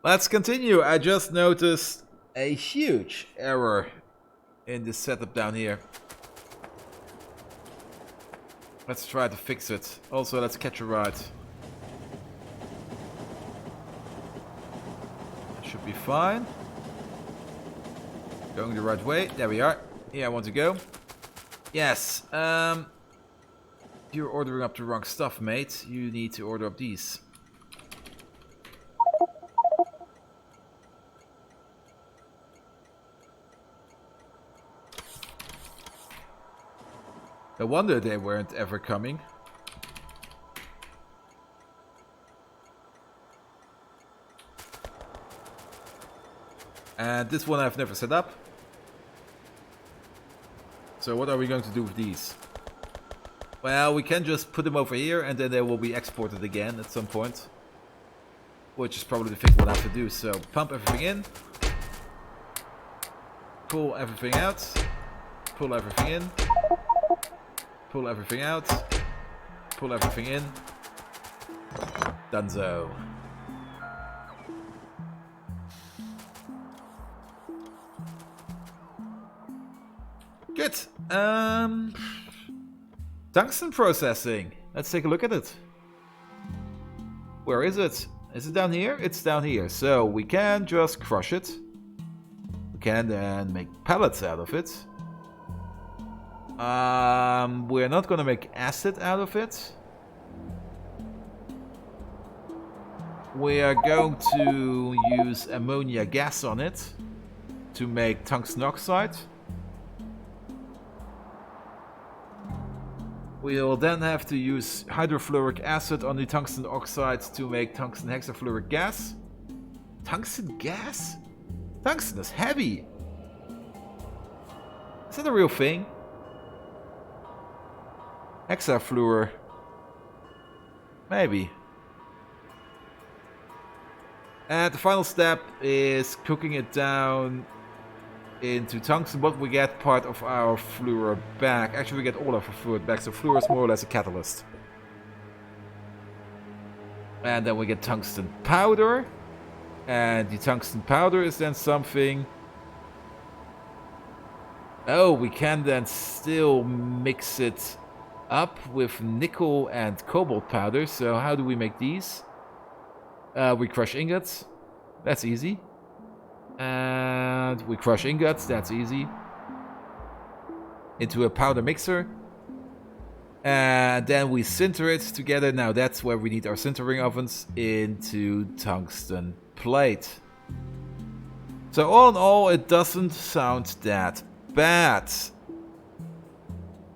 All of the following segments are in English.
Let's continue. I just noticed a huge error in this setup down here. Let's try to fix it. Also, let's catch a ride. Should be fine. Going the right way. There we are. Here I want to go. Yes. You're ordering up the wrong stuff, mate. You need to order up these. No wonder they weren't ever coming. And this one I've never set up. So what are we going to do with these? Well, we can just put them over here and then they will be exported again at some point. Which is probably the thing we'll have to do. So pump everything in. Pull everything out. Pull everything in. Pull everything out. Pull everything in. Donezo. Good. Tungsten Processing. Let's take a look at it. Where is it? Is it down here? It's down here. So we can just crush it. We can then make pellets out of it. We're not gonna make acid out of it. We are going to use ammonia gas on it to make tungsten oxide. We'll then have to use hydrofluoric acid on the tungsten oxide to make tungsten hexafluoric gas. Tungsten gas? Tungsten is heavy. Is that a real thing? Hexafluor. Maybe. And the final step is cooking it down into tungsten, but we get part of our fluor back. Actually, we get all of our fluor back, so fluor is more or less a catalyst. And then we get tungsten powder. And the tungsten powder is then something... Oh, we can then still mix it up with nickel and cobalt powder. So how do we make these? We crush ingots. That's easy. And we crush ingots. That's easy. Into a powder mixer. And then we sinter it together. Now that's where we need our sintering ovens. Into tungsten plate. So all in all, it doesn't sound that bad.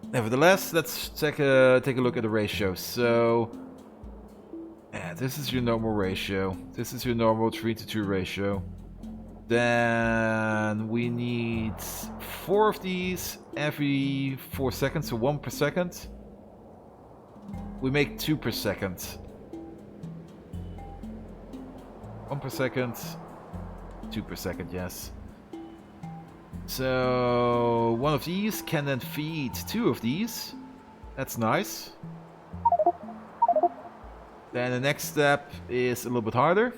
Nevertheless, let's take a look at the ratio. So, yeah, this is your normal ratio. This is your normal 3:2 ratio. Then we need 4 of these every 4 seconds, so 1 per second. We make 2 per second. 1 per second, 2 per second, yes. So 1 of these can then feed 2 of these. That's nice. Then the next step is a little bit harder.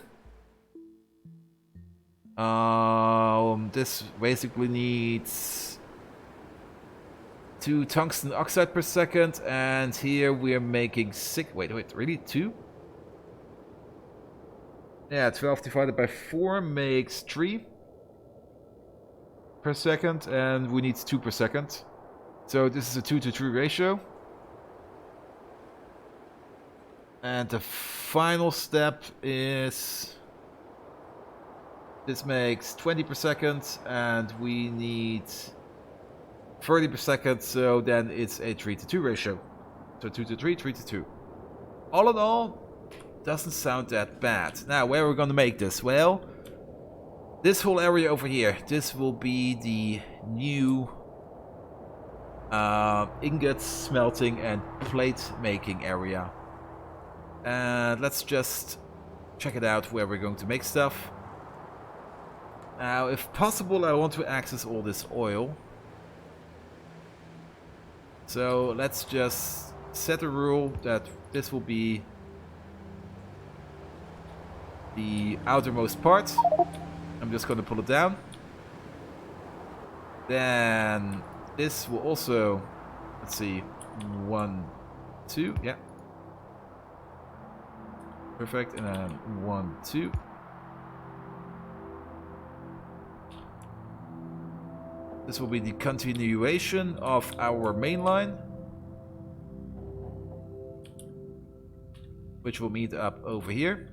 This basically needs 2 tungsten oxide per second, and here we are making 6. Wait, really 2? Yeah, 12 divided by 4 makes 3 per second, and we need 2 per second. So this is a 2:3 ratio. And the final step is... This makes 20 per second, and we need 30 per second, so then it's a 3:2 ratio. So 2:3, 3:2. All in all, doesn't sound that bad. Now, where are we going to make this? Well, this whole area over here, this will be the new ingot smelting and plate making area. And let's just check it out where we're going to make stuff. Now, if possible, I want to access all this oil. So let's just set a rule that this will be the outermost part. I'm just going to pull it down. Then this will also, let's see, 1, 2, yeah. Perfect, and then 1, 2. This will be the continuation of our main line, which will meet up over here.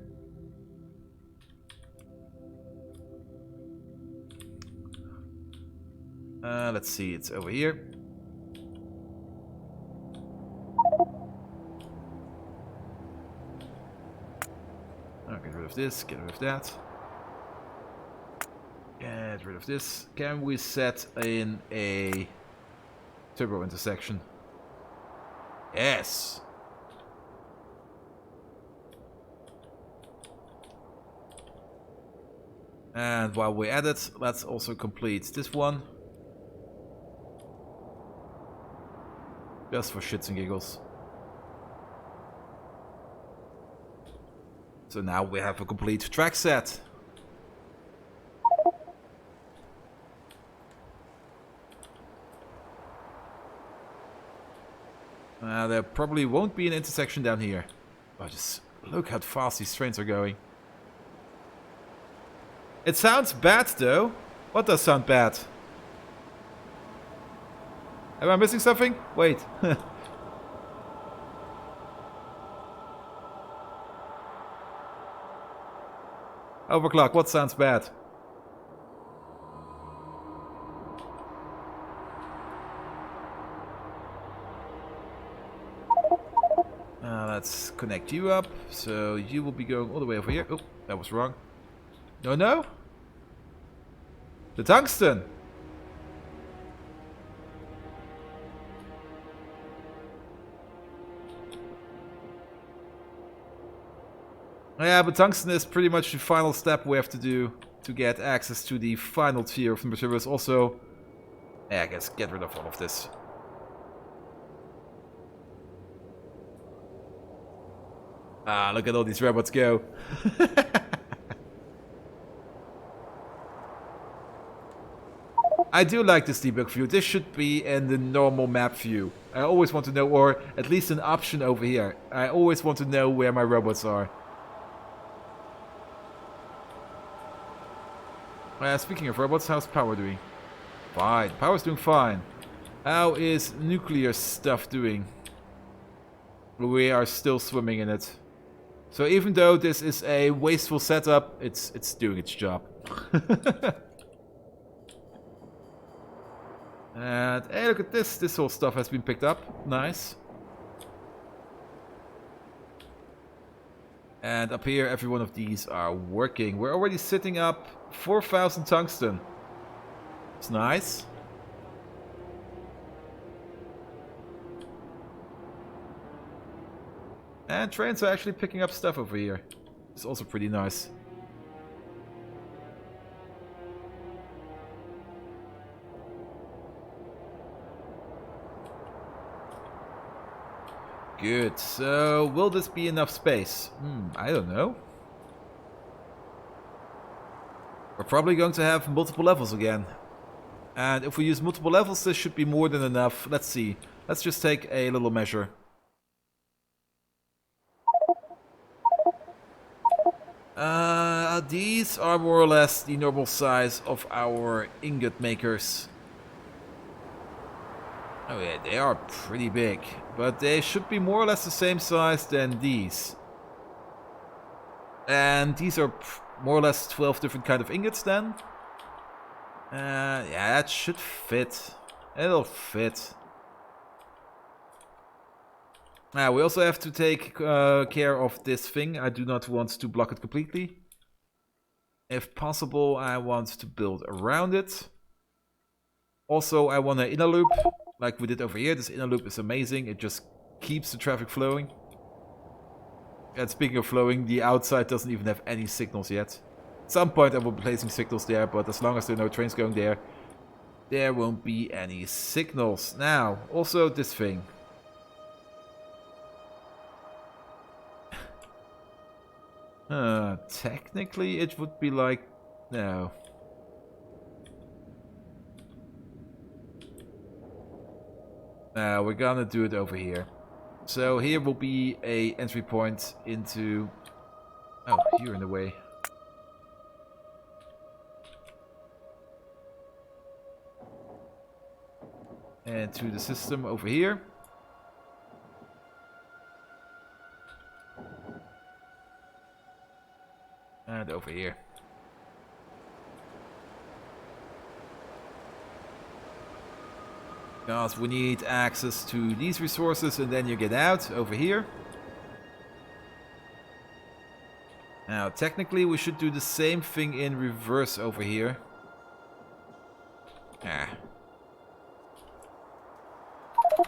Let's see, it's over here. I'll get rid of this, get rid of that. Get rid of this. Can we set in a turbo intersection? Yes! And while we're at it, let's also complete this one. Just for shits and giggles. So now we have a complete track set. There probably won't be an intersection down here. But just look how fast these trains are going. It sounds bad though. What does sound bad? Am I missing something? Wait. Overclock, what sounds bad? Let's connect you up. So you will be going all the way over here. Oh, that was wrong. No, no. The tungsten. Yeah, but tungsten is pretty much the final step we have to do to get access to the final tier of the materials. Also, yeah, I guess get rid of all of this. Ah, look at all these robots go. I do like this debug view. This should be in the normal map view. I always want to know, or at least an option over here. I always want to know where my robots are. Speaking of robots, how's power doing? Fine. Power's doing fine. How is nuclear stuff doing? We are still swimming in it. So even though this is a wasteful setup, it's doing its job. And hey, look at this. This whole stuff has been picked up. Nice. And up here, every one of these are working. We're already sitting up 4,000 tungsten. It's nice. And trains are actually picking up stuff over here. It's also pretty nice. Good. So, will this be enough space? I don't know. We're probably going to have multiple levels again. And if we use multiple levels, this should be more than enough. Let's see. Let's just take a little measure. These are more or less the normal size of our ingot makers. Oh yeah, they are pretty big, but they should be more or less the same size than these. And these are more or less 12 different kind of ingots then. Yeah, that should fit. It'll fit. Now we also have to take care of this thing. I do not want to block it completely. If possible, I want to build around it. Also, I want an inner loop, like we did over here. This inner loop is amazing. It just keeps the traffic flowing. And speaking of flowing, the outside doesn't even have any signals yet. At some point I will be placing signals there, but as long as there are no trains going there, there won't be any signals. Now, also this thing. Technically it would be like... No. No, we're gonna do it over here. So here will be a entry point into... Oh, you're in the way. And to the system over here. And over here. Because we need access to these resources and then you get out over here. Now technically we should do the same thing in reverse over here. Ah.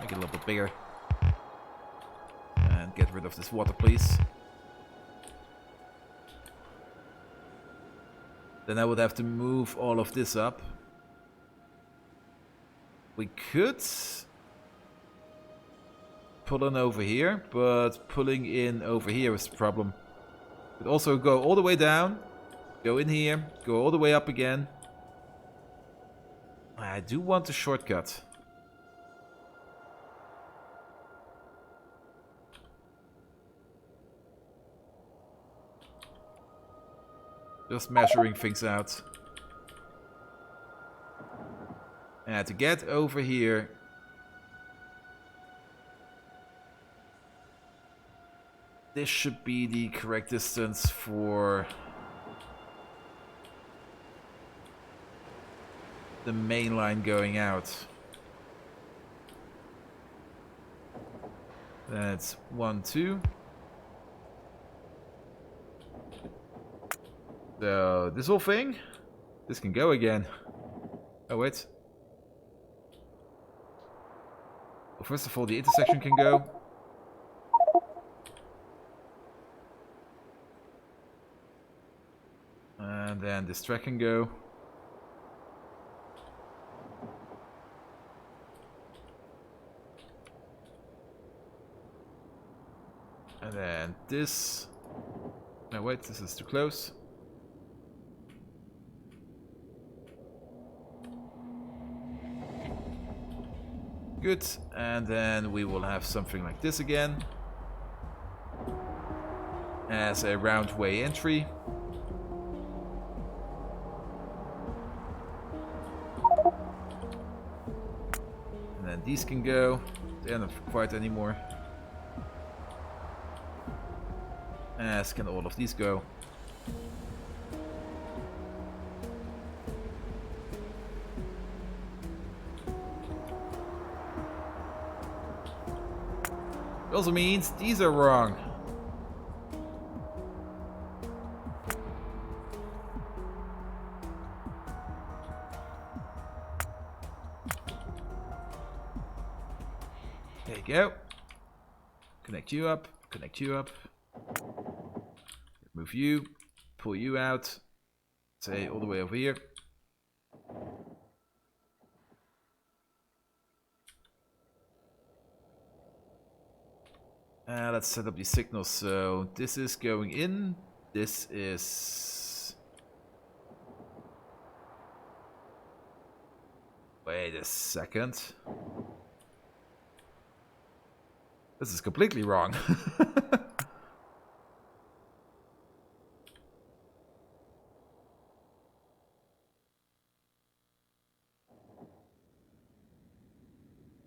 Make it a little bit bigger. And get rid of this water, please. Then I would have to move all of this up. We could pull in over here, but pulling in over here is the problem. Could also go all the way down, go in here, go all the way up again. I do want a shortcut. Just measuring things out. And to get over here, this should be the correct distance for the main line going out. That's 1, 2. So this whole thing, this can go again. Oh wait. Well, first of all, the intersection can go. And then this track can go. And then this. No wait, this is too close. Good, and then we will have something like this again as a round way entry. And then these can go. They're not required anymore. As can all of these go. It also means these are wrong. There you go. Connect you up, connect you up. Move you, pull you out. Say all the way over here. Let's set up these signals. So this is going in. This is... Wait a second. This is completely wrong.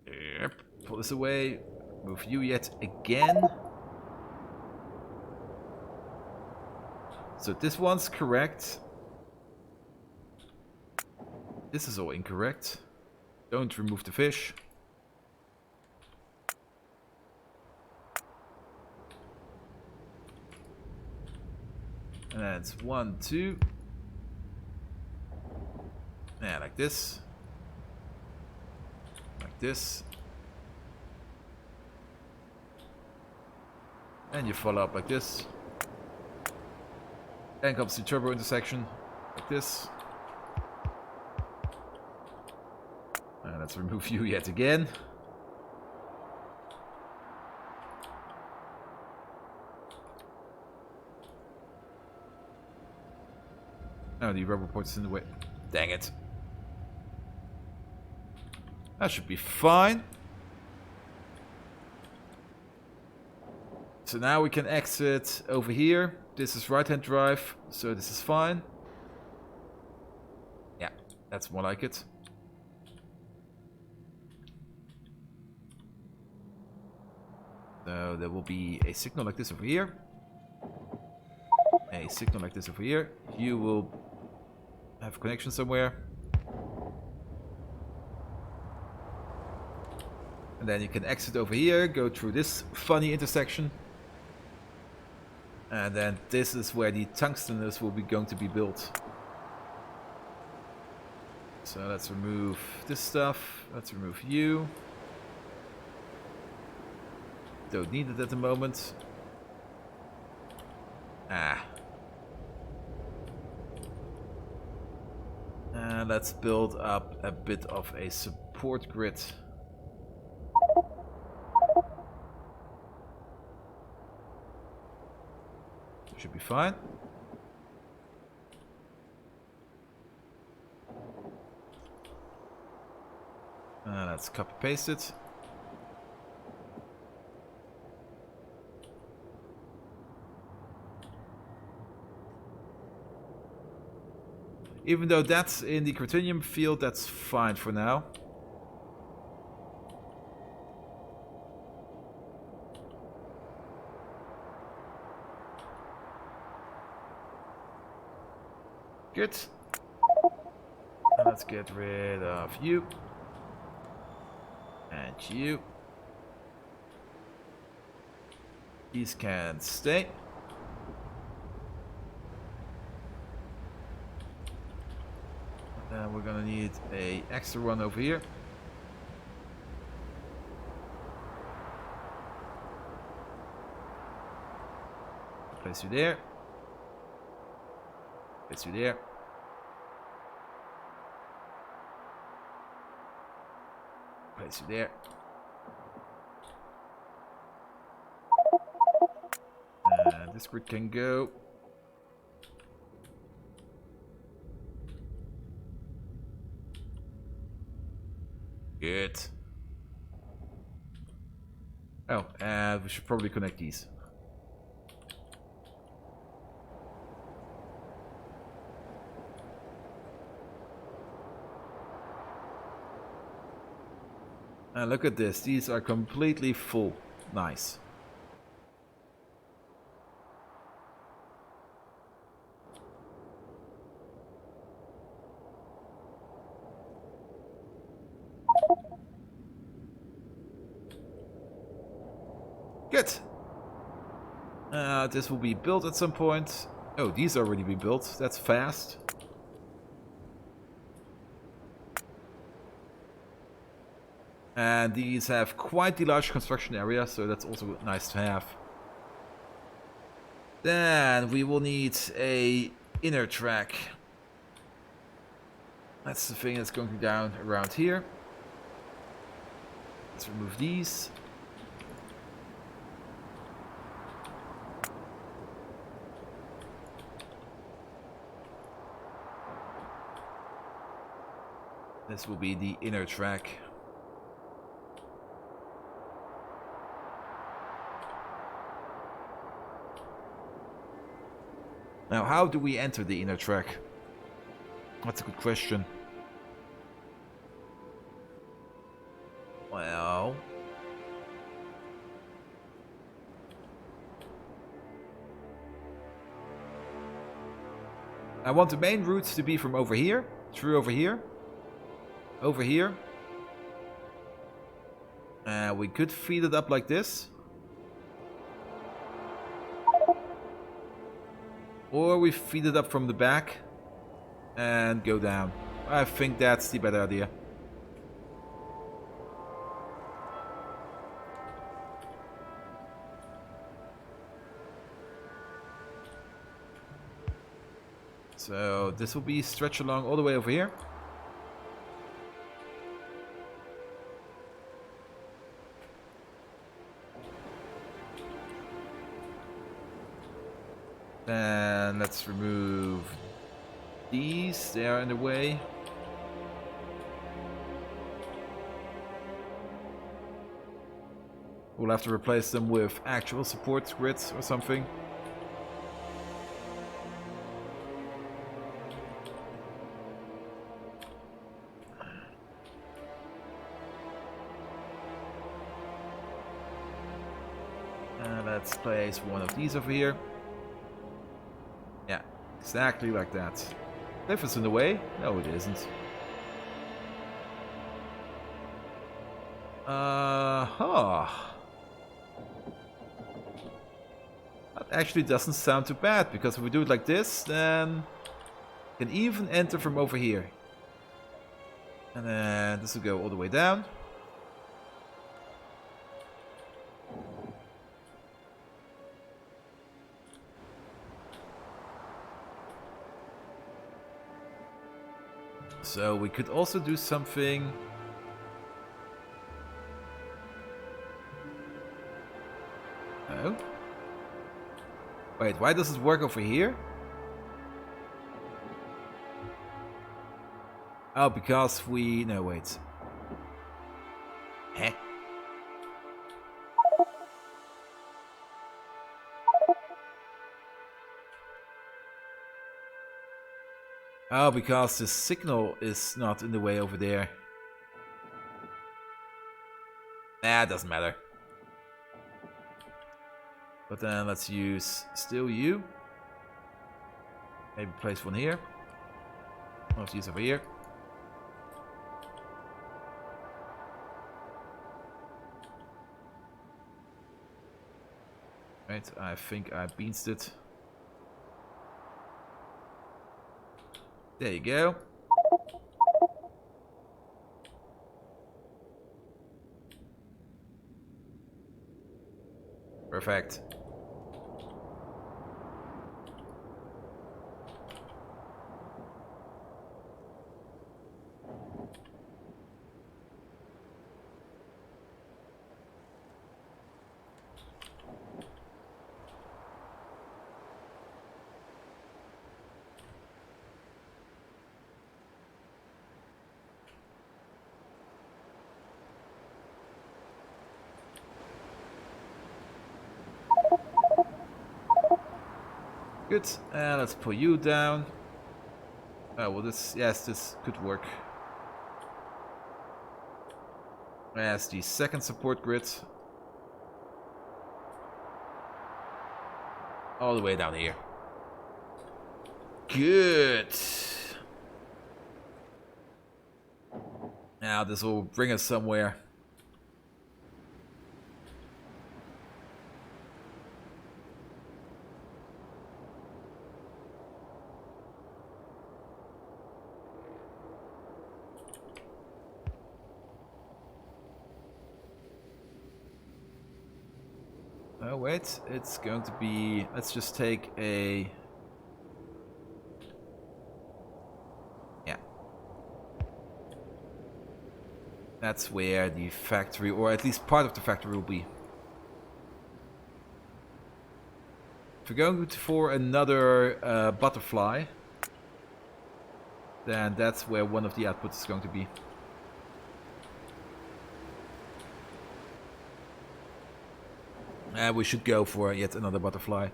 Yep. Pull this away. Move you yet again. So this one's correct. This is all incorrect. Don't remove the fish. And that's 1, 2. Yeah, like this. Like this. And you follow up like this. Then comes the turbo intersection, like this. And let's remove you yet again. Oh, the rubber port's in the way. Dang it. That should be fine. So now we can exit over here. This is right-hand drive, so this is fine. Yeah, that's more like it. So there will be a signal like this over here. A signal like this over here. You will have a connection somewhere. And then you can exit over here, go through this funny intersection. And then this is where the tungsteners will be going to be built. So let's remove this stuff. Let's remove you. Don't need it at the moment. Ah. And let's build up a bit of a support grid. Should be fine. Let's copy paste it. Even though that's in the Critinium field, that's fine for now. Good. And let's get rid of you. And you. These can stay. And we're gonna need a extra one over here. Place you there. Place you there. Place you there. And this grid can go. Good. Oh, and we should probably connect these. And look at this, these are completely full. Nice. Good. This will be built at some point. Oh, these are already been built. That's fast. And these have quite the large construction area, so that's also nice to have. Then we will need a inner track. That's the thing that's going down around here. Let's remove these. This will be the inner track. Now, how do we enter the inner track? That's a good question. Well... I want the main routes to be from over here, through over here, over here. We could feed it up like this. Or we feed it up from the back and go down. I think that's the better idea. So this will be stretched along all the way over here. And let's remove these, they are in the way. We'll have to replace them with actual support grids or something. Let's place one of these over here. Yeah, exactly like that. If it's in the way, no it isn't. That actually doesn't sound too bad, because if we do it like this, then we can even enter from over here. And then this will go all the way down. So we could also do something. Oh. Wait, why does it work over here? Oh, because we... No, wait. Heh. Oh, because the signal is not in the way over there. Nah, it doesn't matter. But then let's use still you. Maybe place one here. One of these over here. Right, I think I beansed it. There you go. Perfect. Good, and let's put you down. Oh, well this, yes, this could work. As the second support grid. All the way down here. Good. Now this will bring us somewhere. Oh wait, it's going to be... Let's just take a... Yeah. That's where the factory, or at least part of the factory, will be. If we're going for another butterfly, then that's where one of the outputs is going to be. We should go for yet another butterfly.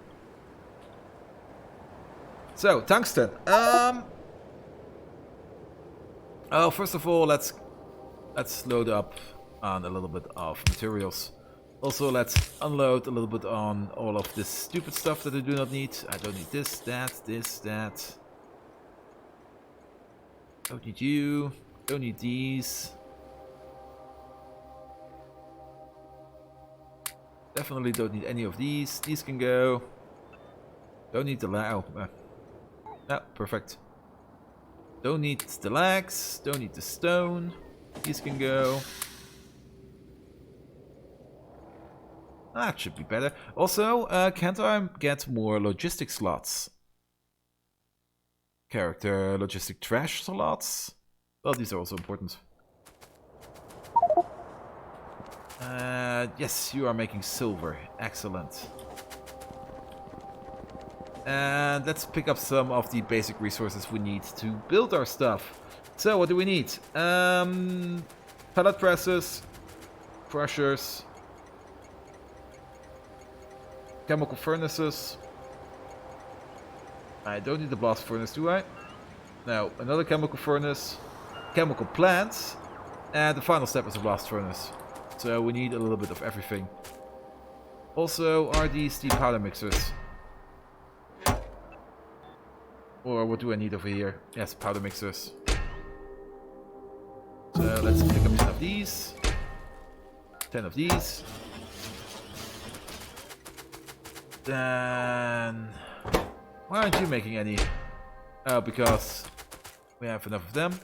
So, tungsten. Oh, first of all, let's load up on a little bit of materials. Also, let's unload a little bit on all of this stupid stuff that I do not need. I don't need this, that. Don't need you. Don't need these. Definitely don't need any of these. These can go. Don't need the lag. No, perfect. Don't need the legs. Don't need the stone. These can go. That should be better. Also, can't I get more logistic slots? Character logistic trash slots? Well, these are also important. Yes, you are making silver. Excellent. And let's pick up some of the basic resources we need to build our stuff. So what do we need? Pallet presses, crushers, chemical furnaces. I don't need the blast furnace, do I? No, another chemical furnace, chemical plants, and the final step is a blast furnace. So we need a little bit of everything. Also, are these the powder mixers? Or what do I need over here? Yes, powder mixers. So let's pick up 10 of these. 10 of these. Then... why aren't you making any? Oh, because we have enough of them.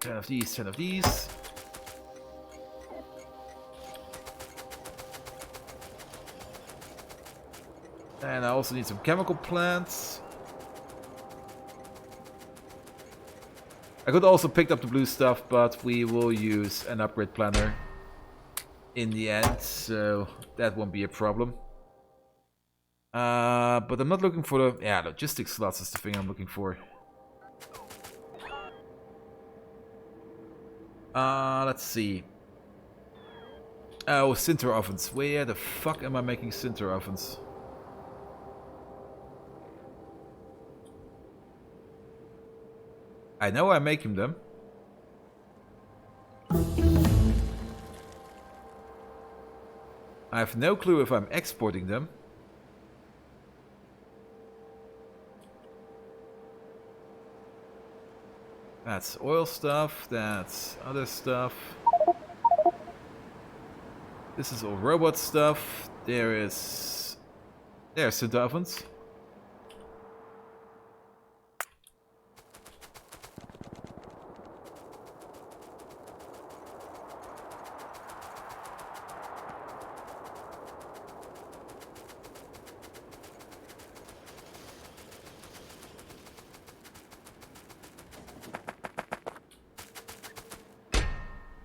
10 of these, 10 of these. And I also need some chemical plants. I could also pick up the blue stuff, but we will use an upgrade planner in the end, so that won't be a problem. But I'm not looking for the... yeah, logistic slots is the thing I'm looking for. Let's see. Oh, sinter ovens. Where the fuck am I making sinter ovens? I know I'm making them. I have no clue if I'm exporting them. That's oil stuff, that's other stuff. This is all robot stuff. There's sinter ovens.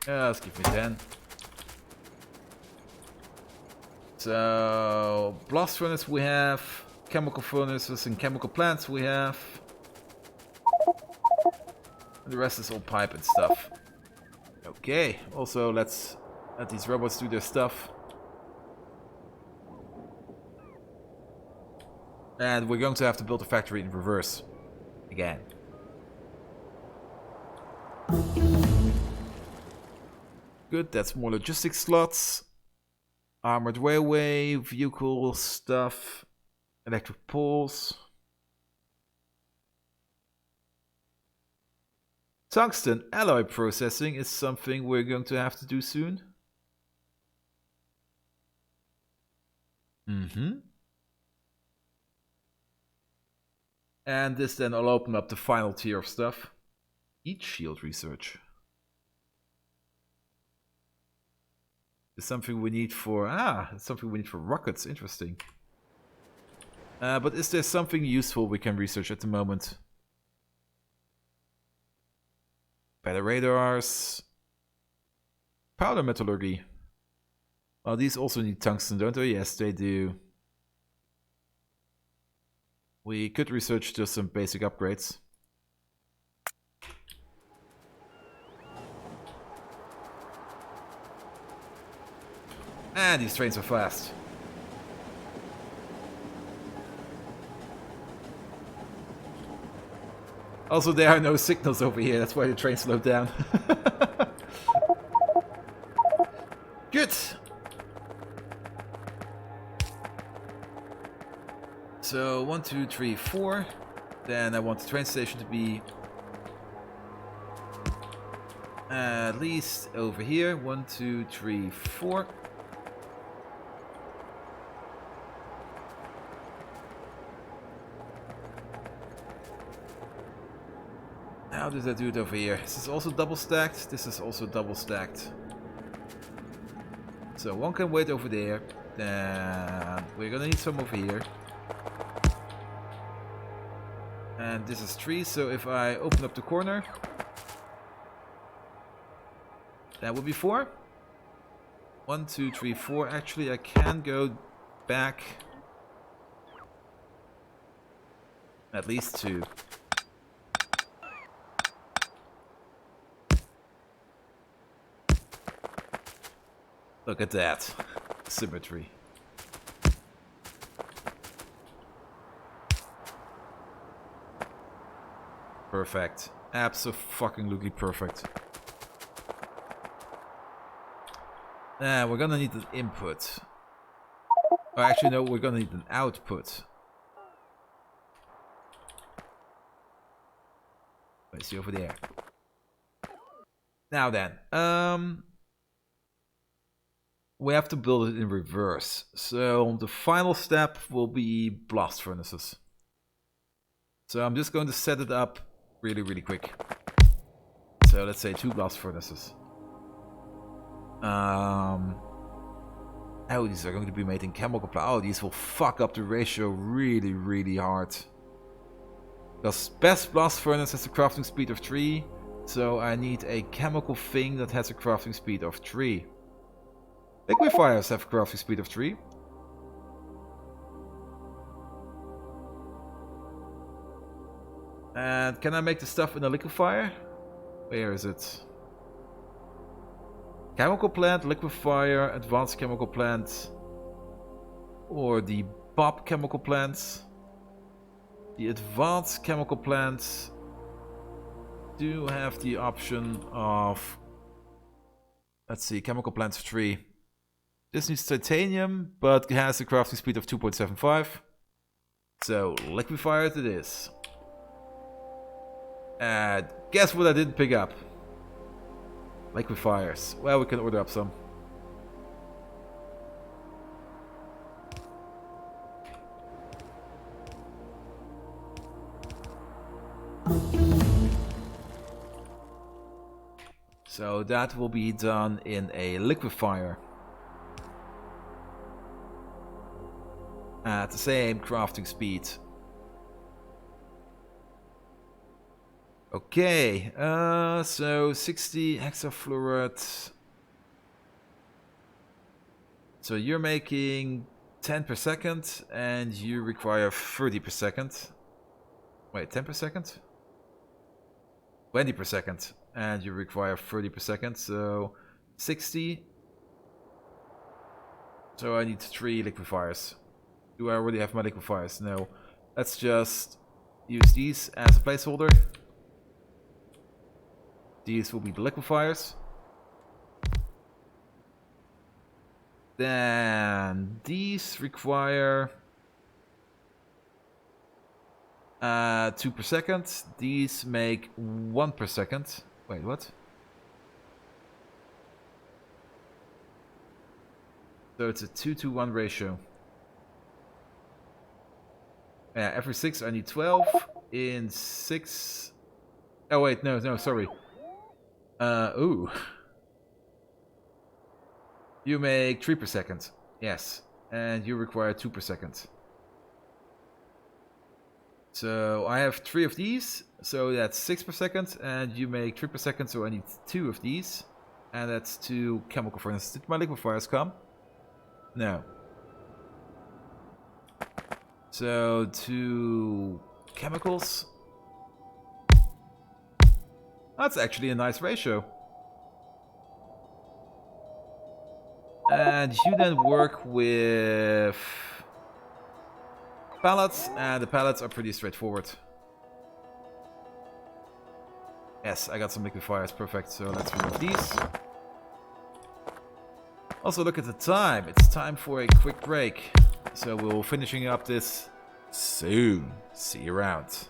Yeah, let's give me 10. So, blast furnace we have, chemical furnaces and chemical plants we have. And the rest is all pipe and stuff. Okay, also let's let these robots do their stuff. And we're going to have to build a factory in reverse. Again. Good, that's more logistic slots. Armored railway, vehicle stuff, electric poles. Tungsten alloy processing is something we're going to have to do soon. And this then will open up the final tier of stuff. Heat shield research. It's something we need for... it's something we need for rockets. Interesting. But is there something useful we can research at the moment? Better radars. Powder metallurgy. Well, these also need tungsten, don't they? Yes, they do. We could research just some basic upgrades. And these trains are fast. Also, there are no signals over here, that's why the train slowed down. Good! So, 1, 2, 3, 4. Then I want the train station to be at least over here. 1, 2, 3, 4. How does that do it over here? This is also double stacked. This is also double stacked. So one can wait over there. Then we're gonna need some over here. And this is 3, so if I open up the corner, that would be 4. 1, 2, 3, 4. Actually, I can go back At least 2. Look at that. Symmetry. Perfect. Absolutely perfect. We're gonna need an input. Or actually, no, we're gonna need an output. Let's see over there. Now then, we have to build it in reverse. So the final step will be blast furnaces. So I'm just going to set it up really quick. So let's say 2 blast furnaces. Oh, these are going to be made in chemical plant. Oh, these will fuck up the ratio really hard. Because best blast furnace has a crafting speed of 3. So I need a chemical thing that has a crafting speed of 3. Liquefiers have a crafting speed of 3. And can I make the stuff in a liquefier? Where is it? Chemical plant, liquefier, advanced chemical plant, or the BOP chemical plants. The advanced chemical plants do have the option of, let's see, chemical plants 3. This needs titanium, but has a crafting speed of 2.75. So liquefiers it is. And guess what I didn't pick up? Liquefiers. Well, we can order up some. So that will be done in a liquefier. At the same crafting speed. Okay, so 60 hexafluoride. So you're making 10 per second and you require 30 per second. Wait, 10 per second? 20 per second. And you require 30 per second, so 60. So I need 3 liquefiers. Do I already have my liquefiers? No. Let's just use these as a placeholder. These will be the liquefiers. Then these require 2 per second. These make 1 per second. Wait, what? So it's a 2-to-1 ratio. Yeah, every 6 I need 12. In 6... Oh wait, no, sorry. Ooh. You make 3 per second. Yes. And you require 2 per second. So I have 3 of these. So that's 6 per second. And you make 3 per second. So I need 2 of these. And that's 2 chemical furnaces. Did my liquefiers come? No. So 2 chemicals. That's actually a nice ratio. And you then work with pallets, and the pallets are pretty straightforward. Yes, I got some liquefiers, perfect. So let's remove these. Also look at the time. It's time for a quick break. So we'll finishing up this soon. See you around.